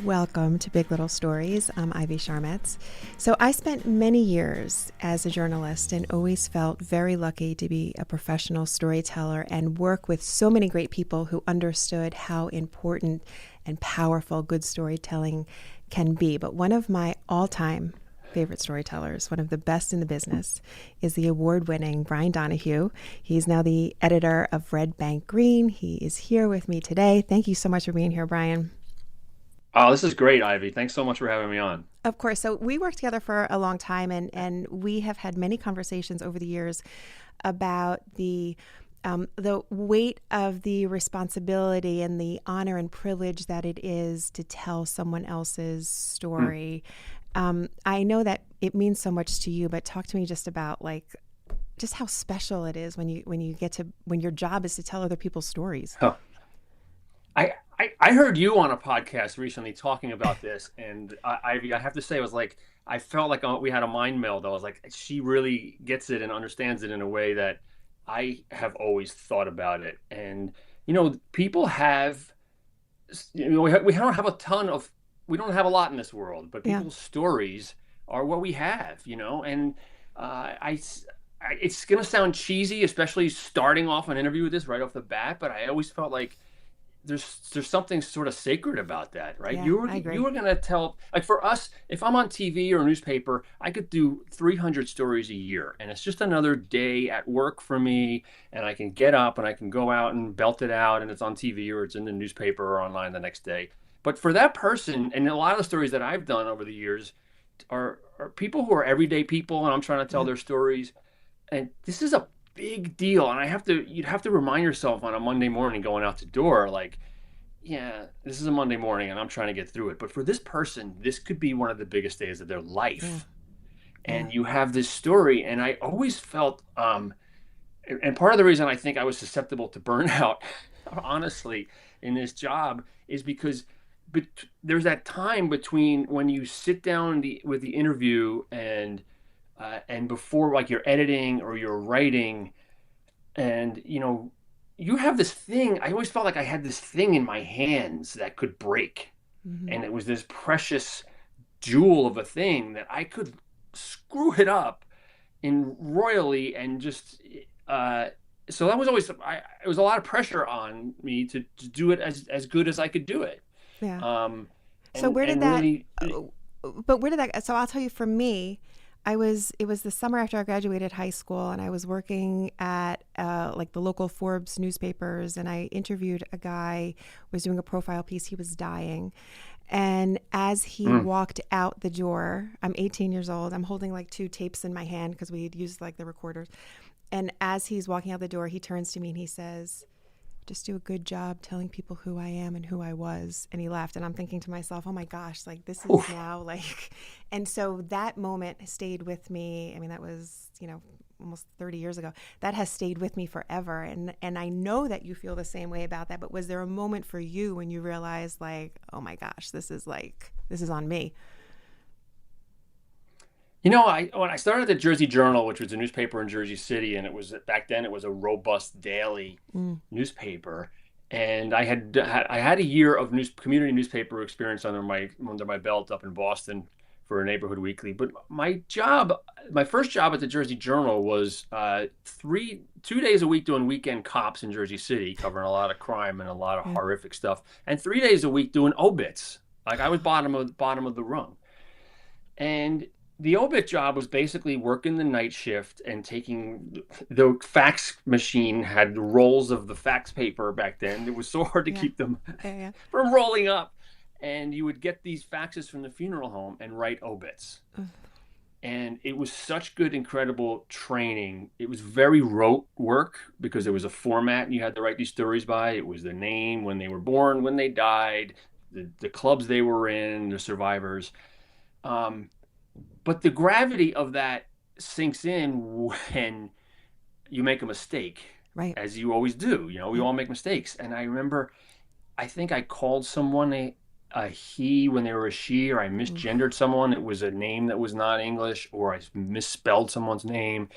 Welcome to Big Little Stories. I'm Ivy Sharmetz. So I spent many years as a journalist and always felt very lucky to be a professional storyteller and work with so many great people who understood how important and powerful good storytelling can be. But one of my all-time favorite storytellers, one of the best in the business, is the award-winning Brian Donohue. He's now the editor of Red Bank Green. He is here with me today. Thank you so much for being here, Brian. Oh, this is great, Ivy. Thanks so much for having me on. Of course. So we worked together for a long time, and we have had many conversations over the years about the weight of the responsibility and the honor and privilege that it is to tell someone else's story. I know that it means so much to you, but talk to me just about just how special it is when your job is to tell other people's stories. Huh. I heard you on a podcast recently talking about this, and Ivy, I have to say, I felt like we had a mind meld. I was like, she really gets it and understands it in a way that I have always thought about it. And people have, we don't have we don't have a lot in this world, but people's stories are what we have, and it's gonna sound cheesy, especially starting off an interview with this right off the bat, but I always felt like there's something sort of sacred about that, right? Yeah, you I agree. were gonna tell, like, for us, if I'm on TV or a newspaper, I could do 300 stories a year, and it's just another day at work for me, and I can get up and I can go out and belt it out, and it's on TV or it's in the newspaper or online the next day. But for that person, and a lot of the stories that I've done over the years are people who are everyday people, and I'm trying to tell their stories, and this is a big deal. And you'd have to remind yourself on a Monday morning going out the door, like, yeah, this is a Monday morning and I'm trying to get through it. But for this person, this could be one of the biggest days of their life. And you have this story. And I always felt, and part of the reason I think I was susceptible to burnout, honestly, in this job is because there's that time between when you sit down with the interview and before, like, you're editing or you're writing, and you have this thing. I always felt like I had this thing in my hands that could break, and it was this precious jewel of a thing that I could screw it up in royally, and just so that was always, it was a lot of pressure on me to do it as good as I could do it. Yeah. um So and where did and that, really, but where did that, so I'll tell you, for me, it was the summer after I graduated high school, and I was working at like the local Forbes newspapers, and I interviewed a guy, was doing a profile piece. He was dying. And as he walked out the door, I'm 18 years old. I'm holding like two tapes in my hand because we had used like the recorders. And as he's walking out the door, he turns to me and he says, "Just do a good job telling people who I am and who I was." And he left. And I'm thinking to myself, oh my gosh, like, this is now like, and so that moment stayed with me. I mean, that was, almost 30 years ago. That has stayed with me forever. And I know that you feel the same way about that. But was there a moment for you when you realized, like, oh my gosh, this is on me? When I started the Jersey Journal, which was a newspaper in Jersey City, and back then it was a robust daily newspaper, and I had a year of community newspaper experience under my belt up in Boston for a neighborhood weekly. But my first job at the Jersey Journal was 2 days a week doing weekend cops in Jersey City, covering a lot of crime and a lot of horrific stuff, and 3 days a week doing obits. Like, I was bottom of the rung, and the obit job was basically working the night shift and taking the fax machine had rolls of the fax paper back then. It was so hard to keep them from rolling up. And you would get these faxes from the funeral home and write obits. And it was such good, incredible training. It was very rote work because there was a format you had to write these stories by. It was their name, when they were born, when they died, the clubs they were in, the survivors. But the gravity of that sinks in when you make a mistake, Right. as you always do. We all make mistakes. And I remember, I think I called someone a he when they were a she, or I misgendered someone. It was a name that was not English, or I misspelled someone's name,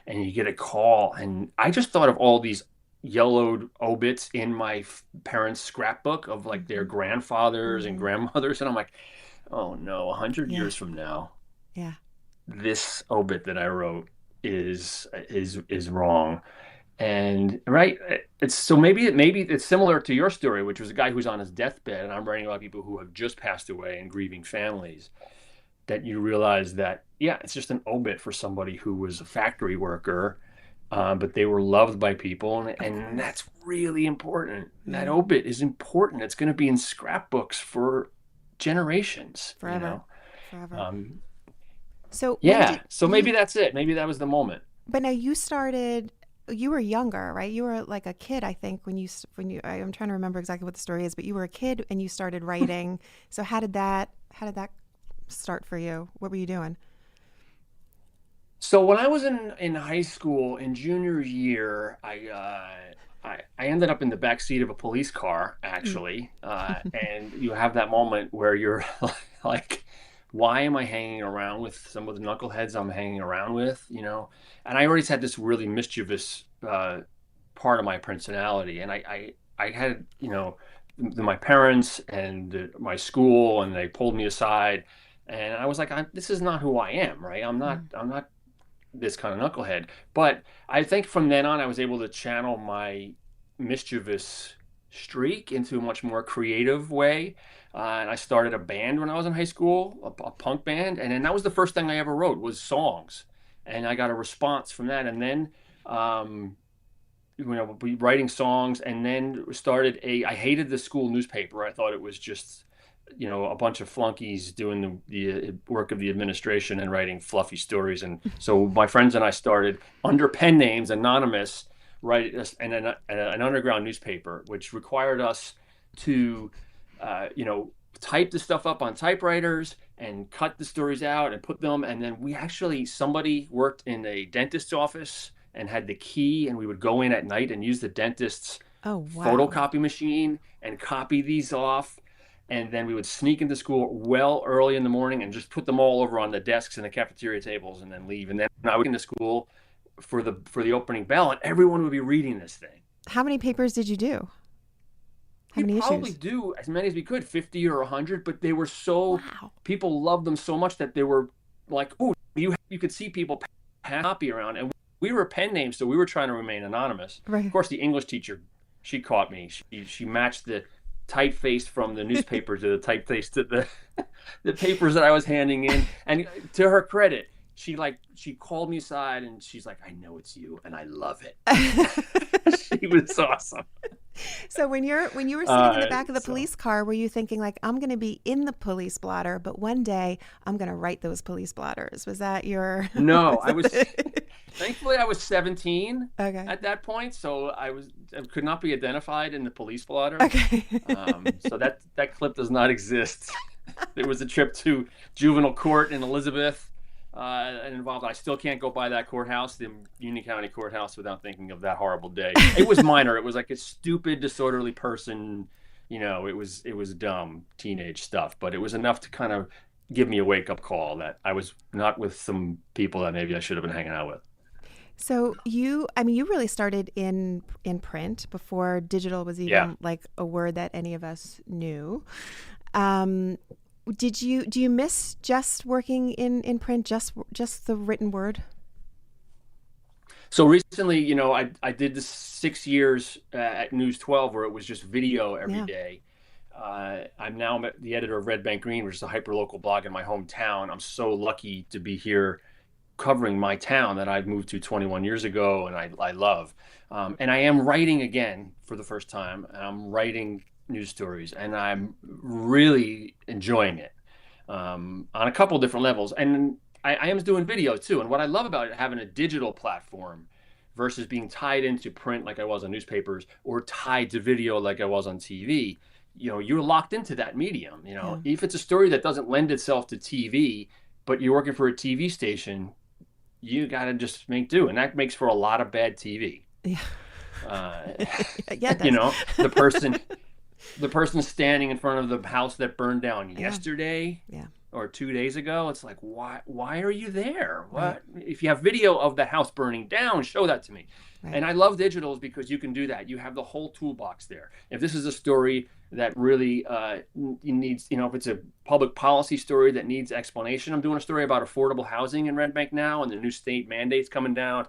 and you get a call. And I just thought of all these yellowed obits in my parents' scrapbook of like their Hmm. grandfathers and Hmm. grandmothers, and I'm like, oh no, 100 Yeah. years from now, Yeah. this obit that I wrote is wrong. And right, it's so maybe it's similar to your story, which was a guy who's on his deathbed, and I'm writing about people who have just passed away and grieving families. That you realize that yeah, it's just an obit for somebody who was a factory worker, but they were loved by people, Of and course. that's really important. That Yeah. obit is important. It's going to be in scrapbooks for generations, you Forever. know. Forever. Um, So when did yeah, so maybe you, that's it. Maybe that was the moment. but now you started, you were younger, right? You were like a kid, I think, I'm trying to remember exactly what the story is, but you were a kid and you started writing. So how did that start for you? What were you doing? So when I was in high school in junior year, I ended up in the back seat of a police car Mm. actually, and you have that moment where you're like, why am I hanging around with some of the knuckleheads I'm hanging around with, you know? And I already had this really mischievous part of my personality, and I had my parents and my school, and they pulled me aside. And I was like, this is not who I am, right? Mm. I'm not this kind of knucklehead. But I think from then on, I was able to channel my mischievous streak into a much more creative way. And I started a band when I was in high school, a punk band, and then that was the first thing I ever wrote was songs, and I got a response from that. And then, um, writing songs, and then started a. I hated the school newspaper. I thought it was just a bunch of flunkies doing the work of the administration and writing fluffy stories. And so my friends and I started under pen names, anonymous, write an underground newspaper, which required us to, type the stuff up on typewriters and cut the stories out and put them. And then somebody worked in a dentist's office and had the key, and we would go in at night and use the dentist's Oh, wow. photocopy machine and copy these off, and then we would sneak into school well early in the morning and just put them all over on the desks and the cafeteria tables and then leave. And then I would get into school for the opening bell, and everyone would be reading this thing. How many papers did you do? How We many probably issues? do as many as we could, 50 or 100, but they were so Wow. people loved them so much that they were like, oh, you could see people pass copy around, and we were pen names, so we were trying to remain anonymous. Of Right. course, the English teacher, she caught me. She matched the typeface from the newspaper to the typeface to the papers that I was handing in. And to her credit, she called me aside and she's like, I know it's you and I love it. She was awesome. So when you were sitting in the back of the So police car, were you thinking like I'm going to be in the police blotter, but one day I'm going to write those police blotters? Was that your no, was thankfully I was 17 Okay. at that point, so I could not be identified in the police blotter. Okay. So that clip does not exist. There was a trip to juvenile court in Elizabeth, and involved. I still can't go by that courthouse, the Union County Courthouse, without thinking of that horrible day. It was minor. It was like a stupid, disorderly person. It was dumb teenage stuff, but it was enough to kind of give me a wake up call that I was not with some people that maybe I should have been hanging out with. So you really started in print before digital was Yeah. even like a word that any of us knew. Um, do you miss just working in print, just the written word? So recently, I did this 6 years at News 12 where it was just video every Yeah. day. I'm now the editor of Red Bank Green, which is a hyperlocal blog in my hometown. I'm so lucky to be here covering my town that I moved to 21 years ago, and I love. And I am writing again for the first time. I'm writing news stories, and I'm really enjoying it on a couple different levels. And I am doing video too. And what I love about it, having a digital platform versus being tied into print like I was on newspapers or tied to video like I was on TV, you're locked into that medium. Yeah. If it's a story that doesn't lend itself to TV, but you're working for a TV station, you got to just make do. And that makes for a lot of bad TV. Yeah. Uh, Yeah, it you does. know, the person standing in front of the house that burned down Yeah. yesterday, Yeah. or 2 days ago. It's like, why are you there? Right. What if you have video of the house burning down? Show that to me. Right. And I love digitals because you can do that. You have the whole toolbox there. If this is a story that really needs, if it's a public policy story that needs explanation. I'm doing a story about affordable housing in Red Bank now, and the new state mandates coming down.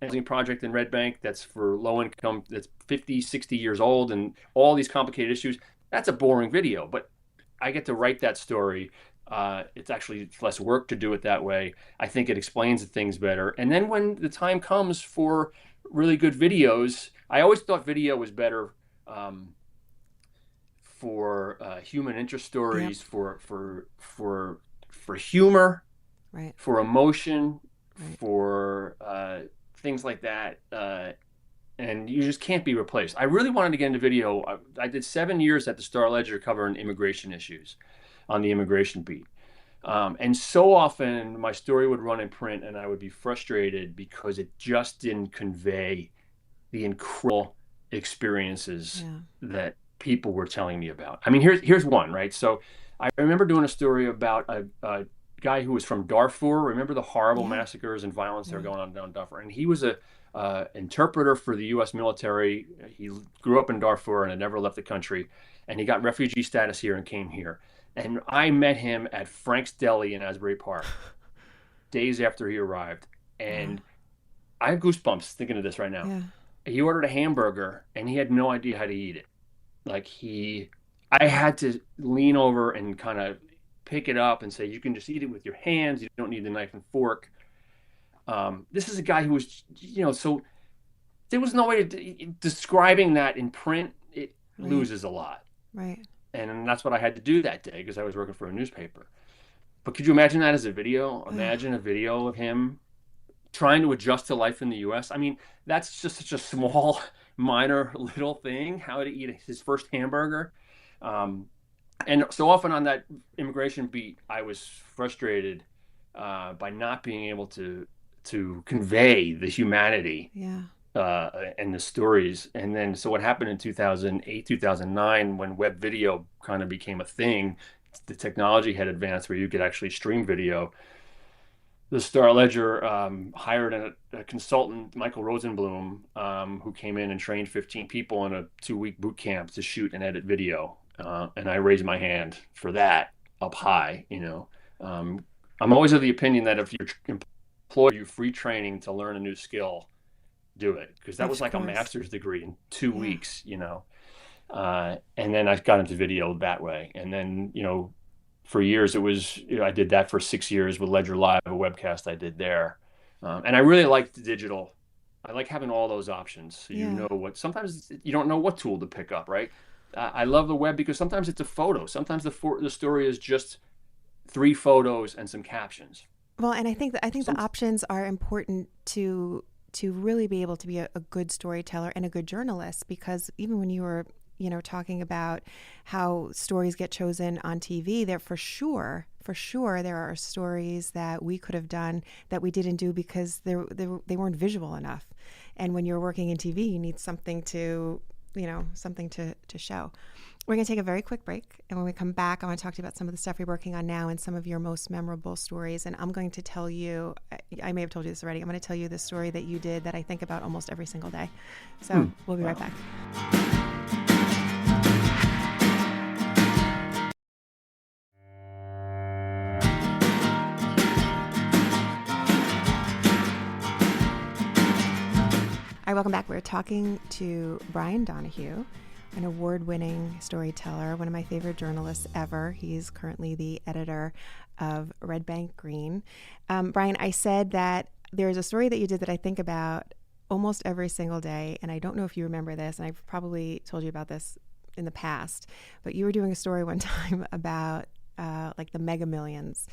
Housing project in Red Bank that's for low income, that's 50, 60 years old, and all these complicated issues. That's a boring video, but I get to write that story. It's actually less work to do it that way. I think it explains things better. And then when the time comes for really good videos, I always thought video was better for human interest Yep. stories, for humor, Right. for emotion, Right. for things like that. And you just can't be replaced. I really wanted to get into video. I did 7 years at the Star Ledger covering immigration issues on the immigration beat. And so often my story would run in print and I would be frustrated because it just didn't convey the incredible experiences Yeah. that people were telling me about. I mean, here's one, right? So I remember doing a story about a guy who was from Darfur. Remember the horrible Yeah. massacres and violence that were Right. going on down Darfur? And he was a interpreter for the U.S. military. He grew up in Darfur and had never left the country. And he got refugee status here and came here. And I met him at Frank's Deli in Asbury Park days after he arrived. Wow. And I have goosebumps thinking of this right now. Yeah. He ordered a hamburger and he had no idea how to eat it. Like I had to lean over and kind of pick it up and say, you can just eat it with your hands. You don't need the knife and fork. This is a guy who was, so there was no way to describing that in print. It Right. loses a lot. Right. And that's what I had to do that day because I was working for a newspaper. But could you imagine that as a video? Ugh. Imagine a video of him trying to adjust to life in the US. I mean, that's just such a small, minor, little thing, how to eat his first hamburger. Um, and so often on that immigration beat, I was frustrated by not being able to convey the humanity Yeah. and the stories. And then, so what happened in 2008, 2009, when web video kind of became a thing, the technology had advanced where you could actually stream video. The Star Ledger hired a consultant, Michael Rosenblum, who came in and trained 15 people in a 2-week boot camp to shoot and edit video. And I raised my hand for that up high. I'm always of the opinion that if your employer you free training to learn a new skill, do it, because that was Of like a course. master's degree in two Yeah. weeks. And then I got into video that way. And then, for years, it was, I did that for 6 years with Ledger Live, a webcast I did there. And I really liked the digital. I like having all those options. So Yeah. sometimes you don't know what tool to pick up, right? I love the web because sometimes it's a photo. Sometimes the story is just 3 photos and some captions. Well, and I think the Some, options are important to really be able to be a good storyteller and a good journalist, because even when you were talking about how stories get chosen on TV, there for sure there are stories that we could have done that we didn't do because they weren't visual enough. And when you're working in TV, you need something to show. We're going to take a very quick break. And when we come back, I want to talk to you about some of the stuff you're working on now and some of your most memorable stories. And I'm going to tell you, I may have told you this already, I'm going to tell you the story that you did that I think about almost every single day. So we'll be right wow. back. All right, welcome back. We're talking to Brian Donohue, an award-winning storyteller, one of my favorite journalists ever. He's currently the editor of Red Bank Green. Brian, I said that there's a story that you did that I think about almost every single day, and I don't know if you remember this, and I've probably told you about this in the past, but you were doing a story one time about like the Mega Millions,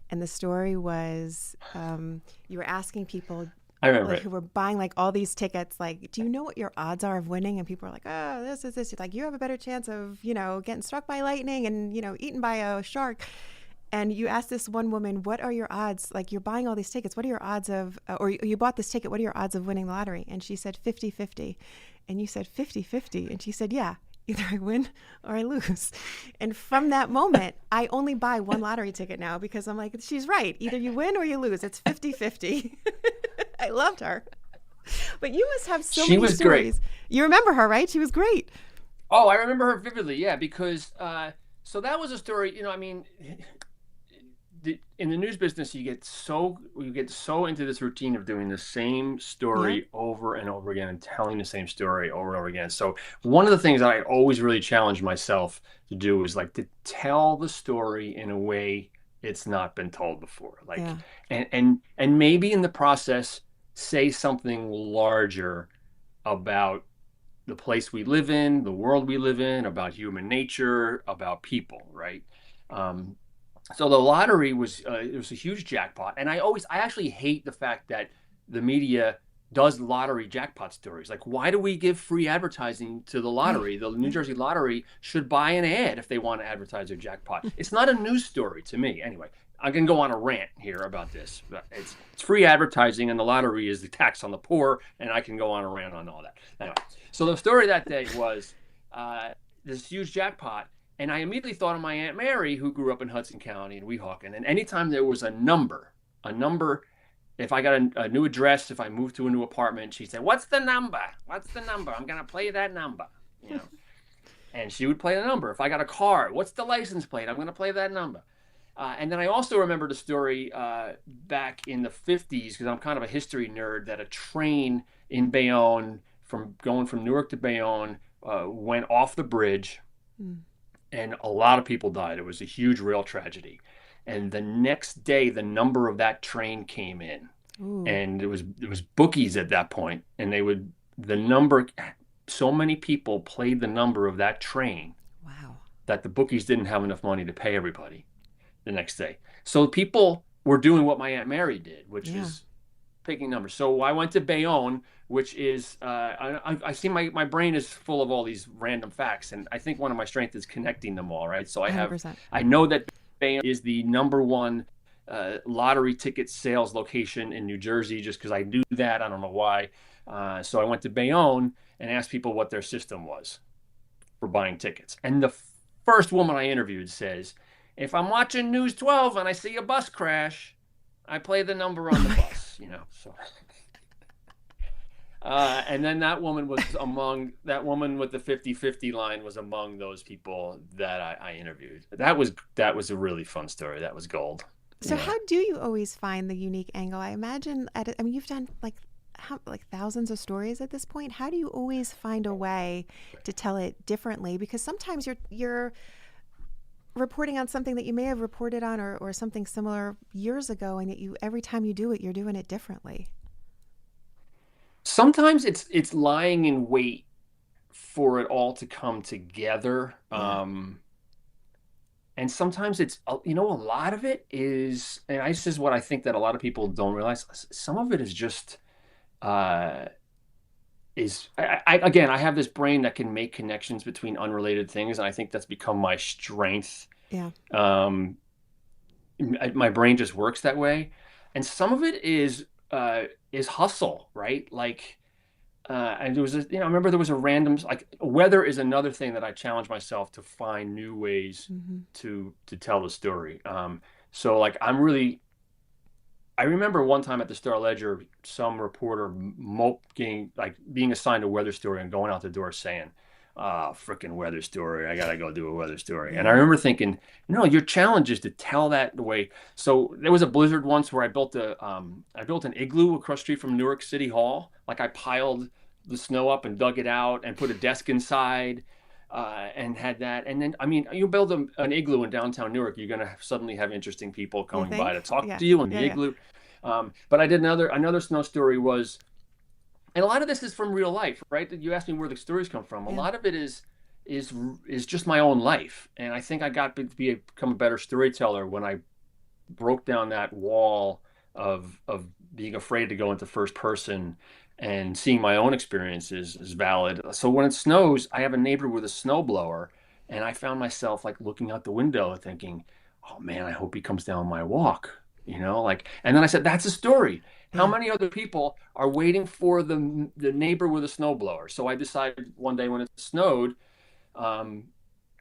and the story was you were asking people I remember like it. who were buying like all these tickets, like, do you know what your odds are of winning? And people are like, oh, this is this. Like, you have a better chance of, getting struck by lightning and, eaten by a shark. And you asked this one woman, what are your odds? Like, you're buying all these tickets. What are your odds of, or you bought this ticket. What are your odds of winning the lottery? And she said 50-50. And you said 50-50. And she said, yeah, Either I win or I lose. And from that moment, I only buy one lottery ticket now because I'm like, she's right. Either you win or you lose. It's 50-50. I loved her. But you must have so She many was great. stories. You remember her, right? She was great. Oh, I remember her vividly. Yeah, because so that was a story. I mean, in the news business, you get so into this routine of doing the same Yeah. story over and over again and telling the same story over and over again. So one of the things that I always really challenged myself to do is like to tell the story in a way it's not been told before. Like Yeah. and maybe in the process say something larger about the place we live in, the world we live in, about human nature, about people, right? Um, so the lottery was it was a huge jackpot, and I actually hate the fact that the media does lottery jackpot stories. Like, why do we give free advertising to the Right. lottery? The New Yeah. Jersey Lottery should buy an ad if they want to advertise their jackpot. It's not a news story to me, anyway. I can go on a rant here about this. But it's free advertising, and the lottery is the tax on the poor, and I can go on a rant on all that. Anyway, so the story that day was uh, this huge jackpot, and I immediately thought of my Aunt Mary, who grew up in Hudson County in Weehawken. And anytime there was a number, if I got a new address, if I moved to a new apartment, she'd say, "What's the number? What's the number? I'm gonna play that number." You know, and she would play the number. If I got a car, what's the license plate? I'm gonna play that number. And then I also remembered a story back in the 50s, because I'm kind of a history nerd, that a train in Bayonne, from going from Newark to Bayonne, went off the bridge, Mm. and a lot of people died. It was a huge rail tragedy. And the next day, the number of that train came in, Ooh. and it was bookies at that point, and they would the number. So many people played the number of that train Wow. that the bookies didn't have enough money to pay everybody the next day. So people were doing what my Aunt Mary did, which Yeah. is picking numbers. So I went to Bayonne, which is I see my brain is full of all these random facts, and I think one of my strengths is connecting them all. Right, so 100%. I know that Bayonne is the number one lottery ticket sales location in New Jersey, just because I knew that. I don't know why. So I went to Bayonne and asked people what their system was for buying tickets, and the first woman I interviewed says, "If I'm watching News 12 and I see a bus crash, I play the number on Oh the my bus." So and then that woman with the 50-50 line was among those people that I interviewed. That was a really fun story. That was gold. So how do you always find the unique angle? I imagine I mean you've done like thousands of stories at this point. How do you always find a way to tell it differently? Because sometimes you're reporting on something that you may have reported on or something similar years ago, and yet you every time you do it, you're doing it differently. Sometimes it's lying in wait for it all to come together. Yeah. And sometimes a lot of it is, and this is what I think that a lot of people don't realize. Some of it is just, uh, again, I have this brain that can make connections between unrelated things, and I think that's become my strength. Yeah. Um, my brain just works that way, and some of it is hustle, right? Like, and I remember there was a random, like, weather is another thing that I challenge myself to find new ways Hmm. to tell the story. So like I remember one time at the Star Ledger, some reporter being assigned a weather story and going out the door saying, "Ah, freaking weather story! I gotta go do a weather story." And I Yeah. remember thinking, no, your challenge is to tell that the way. So there was a blizzard once where I built an igloo across the street from Newark City Hall. Like, I piled the snow up and dug it out and put a desk inside. And had that, and then I mean, you build an igloo in downtown Newark, you're gonna suddenly have interesting people You coming by to think? talk Yeah. to you in Yeah. the Yeah. igloo. But I did another snow story was, and a lot of this is from real life, right? You asked me where the stories come from. A Yeah. lot of it is just my own life, and I think I got to become a better storyteller when I broke down that wall of being afraid to go into first person and seeing my own experiences as valid. So when it snows, I have a neighbor with a snowblower, and I found myself like looking out the window thinking, "Oh man, I hope he comes down my walk." Like, and then I said, "That's a story. How Yeah. many other people are waiting for the neighbor with a snowblower?" So I decided one day when it snowed, Um,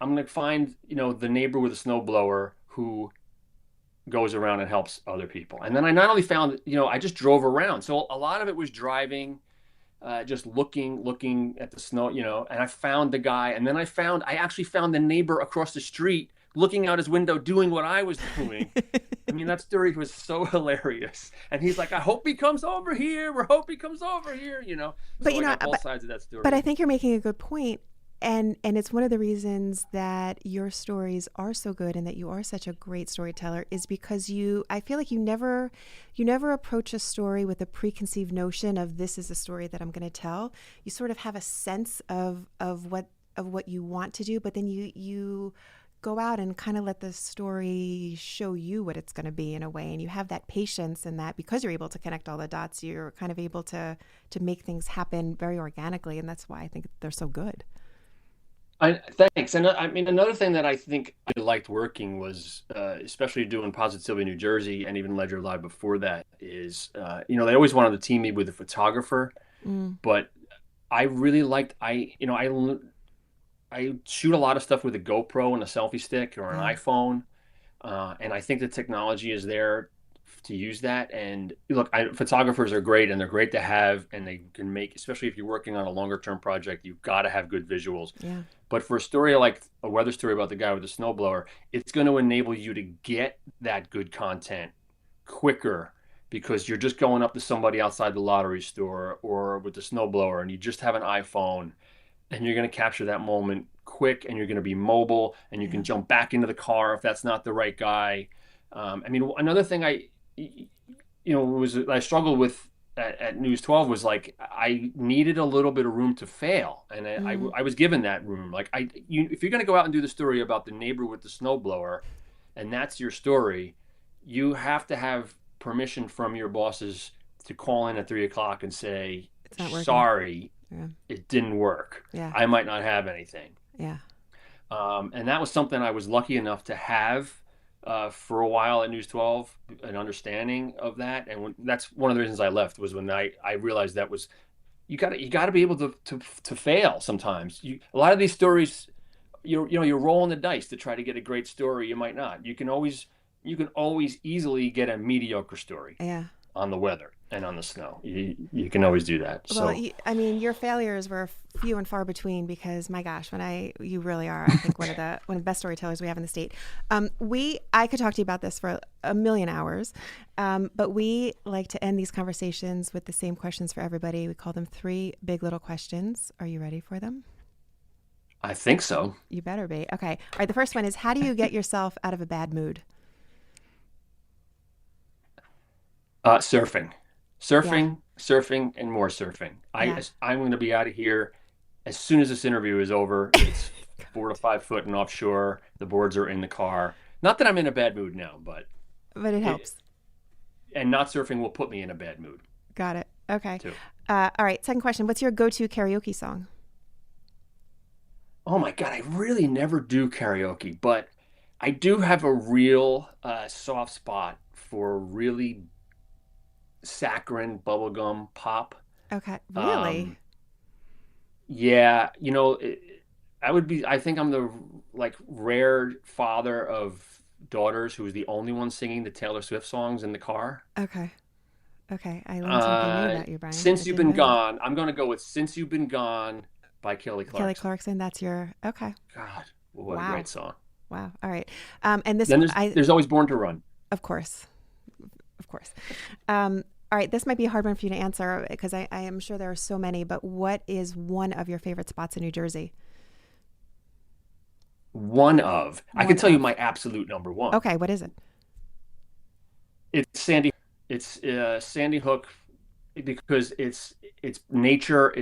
I'm going to find, the neighbor with a snowblower who goes around and helps other people. And then I not only found, I just drove around. So a lot of it was driving, just looking at the snow, and I found the guy. And then I actually found the neighbor across the street looking out his window doing what I was doing. I mean, that story was so hilarious. And he's like, I hope he comes over here. We hope he comes over here. But So I got both sides of that but I story. think you're making a good point, and it's one of the reasons that your stories are so good and that you are such a great storyteller is because I feel like you never approach a story with a preconceived notion of this is a story that I'm going to tell. You sort of have a sense of what you want to do, but then you go out and kind of let the story show you what it's going to be in a way, and you have that patience, and that because you're able to connect all the dots, you're kind of able to make things happen very organically, and that's why I think they're so good. Thanks. And I mean, another thing that I think I liked working was, especially doing Positively New Jersey and even Ledger Live before that, is, they always wanted to team me with a photographer, Mm, but I really liked, I shoot a lot of stuff with a GoPro and a selfie stick or an yeah, iPhone. And I think the technology is there to use that. And look, photographers are great and they're great to have, and they can make, especially if you're working on a longer term project, you've got to have good visuals. yeah, But for a story like a weather story about the guy with the snowblower, it's going to enable you to get that good content quicker because you're just going up to somebody outside the lottery store or with the snowblower and you just have an iPhone and you're going to capture that moment quick and you're going to be mobile and you yeah. can jump back into the car if that's not the right guy. I mean, another thing was I struggled with at News 12 was like I needed a little bit of room to fail, and Mm, I was given that room. Like if you're going to go out and do the story about the neighbor with the snowblower, and that's your story, you have to have permission from your bosses to call in at 3 o'clock and say, it's not working. sorry, Yeah, it didn't work. yeah, I might not have anything. yeah, And that was something I was lucky enough to have for a while at News 12, an understanding of that. And that's one of the reasons I left was when I realized that was you got to be able to fail sometimes. A lot of these stories, you're rolling the dice to try to get a great story. You might not. You can always easily get a mediocre story yeah. on the weather and on the snow. You can always do that. Well, So I mean, your failures were few and far between because, my gosh, you really are, I think, one of the best storytellers we have in the state. I could talk to you about this for a million hours, but we like to end these conversations with the same questions for everybody. We call them three big little questions. Are you ready for them? I think so. You better be. Okay. All right. The first one is, how do you get yourself out of a bad mood? Surfing, Yeah. surfing, and more surfing. Yeah. I'm going to be out of here as soon as this interview is over. It's 4 to 5 foot and offshore. The boards are in the car. Not that I'm in a bad mood now, but But it it, helps. and not surfing will put me in a bad mood Got it. Okay. too. All right. Second question. What's your go-to karaoke song? Oh my God, I really never do karaoke, but I do have a real soft spot for really saccharine bubblegum pop. Okay. Really? Um, Yeah, I think I'm the like rare father of daughters who is the only one singing the Taylor Swift songs in the car. Okay. Okay. I learned something new about you, Brian. I Since You've didn't Been know that. Gone, I'm going to go with Since You've Been Gone by Kelly Kelly Clarkson. Clarkson, that's your okay. God, what a Wow. great song. Wow. All right. And this Then there's I there's always Born to Run. of course. Of course. All right, this might be a hard one for you to answer because I am sure there are so many, but what is one of your favorite spots in New Jersey? I can One tell you of. my absolute number one. Okay, what is it? It's Sandy. It's Sandy Hook because it's nature.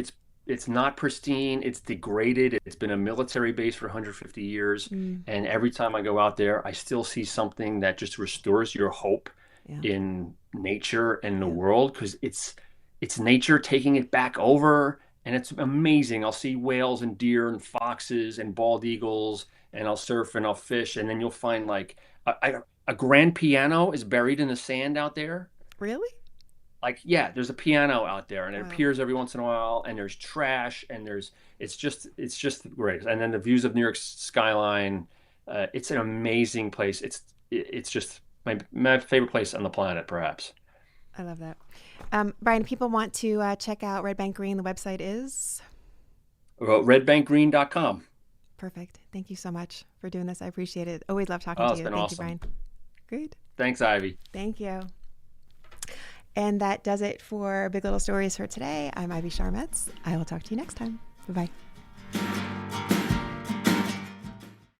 It's not pristine. It's degraded. It's been a military base for 150 years, Mm, and every time I go out there, I still see something that just restores your hope yeah. in nature and the Yeah. world because it's nature taking it back over, and it's amazing. I'll see whales and deer and foxes and bald eagles, and I'll surf and I'll fish, and then you'll find like a grand piano is buried in the sand out there. Really? like, yeah, there's a piano out there and it Wow. appears every once in a while, and there's trash, and it's just great. And then the views of New York skyline, it's an amazing place. It's just my favorite place on the planet, perhaps. I love that. Brian, people want to check out Red Bank Green. The website is Redbankgreen.com. perfect. Thank you so much for doing this. I appreciate it. Always love talking Oh, to it's you. been Thank you, awesome. Brian. Great. Thanks, Ivy. Thank you. And that does it for Big Little Stories for today. I'm Ivy Sharmetz. I will talk to you next time. Bye-bye.